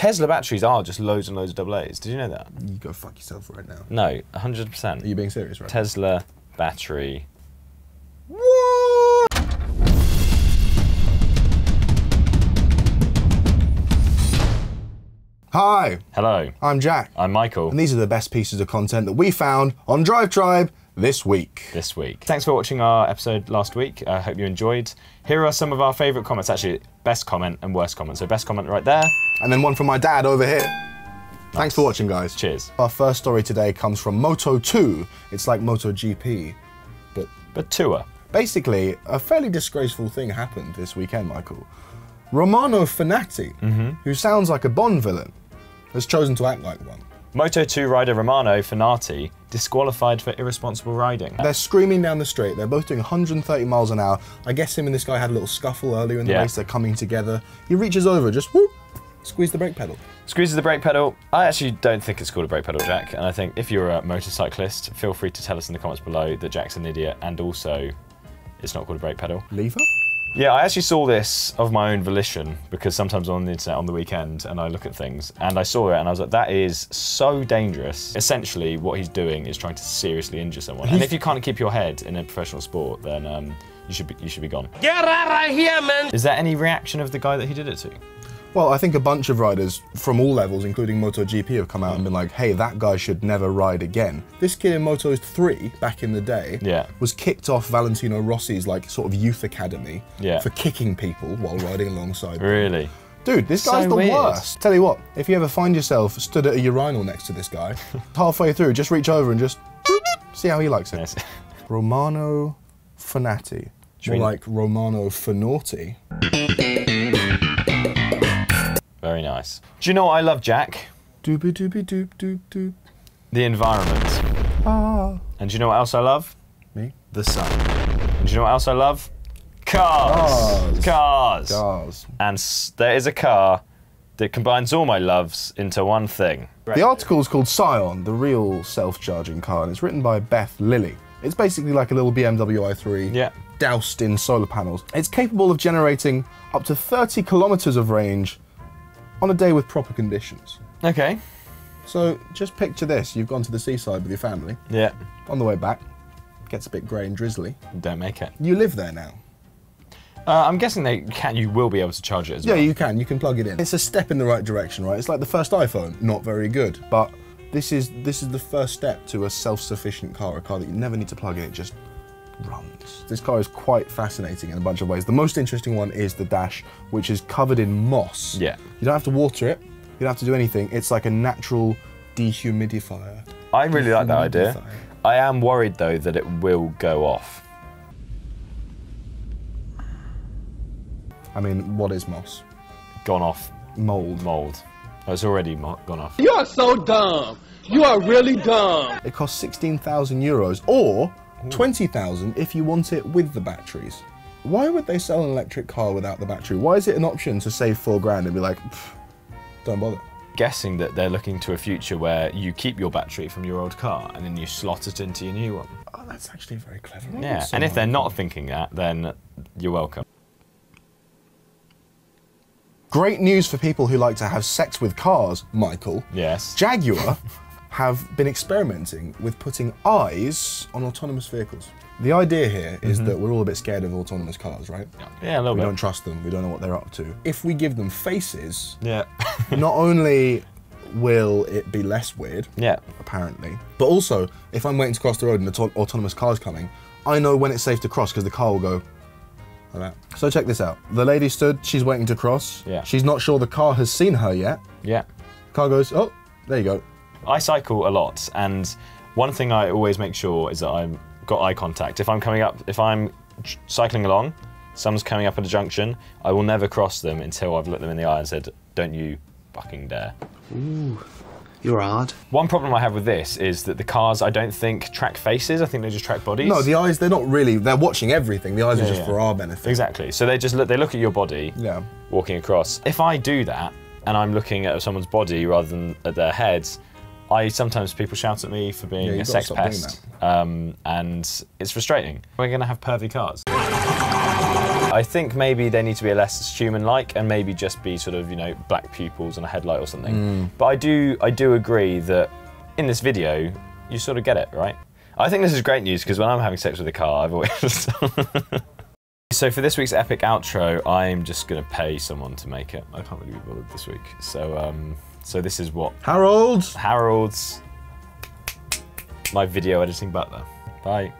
Tesla batteries are just loads and loads of AA's. Did you know that? You go fuck yourself right now. No, 100%. Are you being serious right now? Tesla battery. What? Hi. Hello. I'm Jack. I'm Michael. And these are the best pieces of content that we found on DriveTribe this week. Thanks for watching our episode last week. I hope you enjoyed. Here are some of our favourite comments. Actually, best comment and worst comment. So best comment right there. And then one from my dad over here. Nice. Thanks for watching, guys. Cheers. Our first story today comes from Moto2. It's like MotoGP, but tour. Basically, a fairly disgraceful thing happened this weekend, Michael. ROMANO FENATI, who sounds like a Bond villain, has chosen to act like one. Moto2 rider ROMANO FENATI disqualified for irresponsible riding. They're screaming down the straight. They're both doing 130 miles an hour. I guess him and this guy had a little scuffle earlier in the race. They're coming together. He reaches over, just whoop, squeeze the brake pedal. Squeezes the brake pedal. I actually don't think it's called a brake pedal, Jack. And I think if you're a motorcyclist, feel free to tell us in the comments below that Jack's an idiot and also it's not called a brake pedal. Lever? Yeah, I actually saw this of my own volition because sometimes I'm on the internet on the weekend and I look at things and I saw it and I was like, that is so dangerous. Essentially, what he's doing is trying to seriously injure someone. And if you can't keep your head in a professional sport, then you should be gone. Get right here, man! Is there any reaction of the guy that he did it to? Well, I think a bunch of riders from all levels, including MotoGP, have come out and been like, hey, that guy should never ride again. This kid in Moto3, back in the day, was kicked off Valentino Rossi's like sort of youth academy for kicking people while riding alongside them. Really? Dude, this guy's the worst. Tell you what, if you ever find yourself stood at a urinal next to this guy, halfway through, just reach over and just see how he likes it. Yes. ROMANO FENATI. More like ROMANO FENATI. Very nice. Do you know what I love, Jack? Doopy doopy doop doop doop. The environment. Ah. And do you know what else I love? Me? The sun. And do you know what else I love? Cars. Cars. And there is a car that combines all my loves into one thing. The article is called SION, the real self-charging car, and it's written by Beth Lilly. It's basically like a little BMW i3 doused in solar panels. It's capable of generating up to 30 kilometers of range on a day with proper conditions. Okay. So just picture this, you've gone to the seaside with your family. Yeah. On the way back, gets a bit grey and drizzly. Don't make it. You live there now. I'm guessing you will be able to charge it as well. Yeah, you can plug it in. It's a step in the right direction, right? It's like the first iPhone, not very good, but this is the first step to a self-sufficient car, a car that you never need to plug in, it just runs. This car is quite fascinating in a bunch of ways. The most interesting one is the dash, which is covered in moss. Yeah. You don't have to water it, you don't have to do anything. It's like a natural dehumidifier. I really like that idea. I am worried though that it will go off. I mean, what is moss? Gone off. Mold. Mold. Oh, it's already gone off. You are so dumb. You are really dumb. It costs 16,000 euros or 20,000 if you want it with the batteries. Why would they sell an electric car without the battery? Why is it an option to save 4 grand and be like, don't bother? Guessing that they're looking to a future where you keep your battery from your old car and then you slot it into your new one. Oh, that's actually very clever. Yeah, and if they're not thinking that, then you're welcome. Great news for people who like to have sex with cars, Michael. Yes. Jaguar have been experimenting with putting eyes on autonomous vehicles. The idea here is that we're all a bit scared of autonomous cars, right? Yeah, a little bit. We don't trust them, we don't know what they're up to. If we give them faces, not only will it be less weird, apparently, but also, if I'm waiting to cross the road and the autonomous car's coming, I know when it's safe to cross because the car will go like that. So check this out. The lady stood, she's waiting to cross. Yeah. She's not sure the car has seen her yet. Yeah. Car goes, oh, there you go. I cycle a lot, and one thing I always make sure is that I've got eye contact. If I'm cycling along, someone's coming up at a junction, I will never cross them until I've looked them in the eye and said, don't you fucking dare. Ooh, you're odd. One problem I have with this is that the cars, I don't think, track faces. I think they just track bodies. No, the eyes, they're not really, they're watching everything. The eyes are just for our benefit. Exactly. So they look at your body walking across. If I do that, and I'm looking at someone's body rather than at their heads, sometimes people shout at me for being a sex pest, and it's frustrating. We're gonna have pervy cars. I think maybe they need to be less human-like and maybe just be sort of, you know, black pupils and a headlight or something. But I do agree that in this video, you sort of get it, right? I think this is great news because when I'm having sex with a car, I've always... So for this week's epic outro, I'm just gonna pay someone to make it. I can't really be bothered this week. So, so this is what... Harold's, my video editing butler. Bye.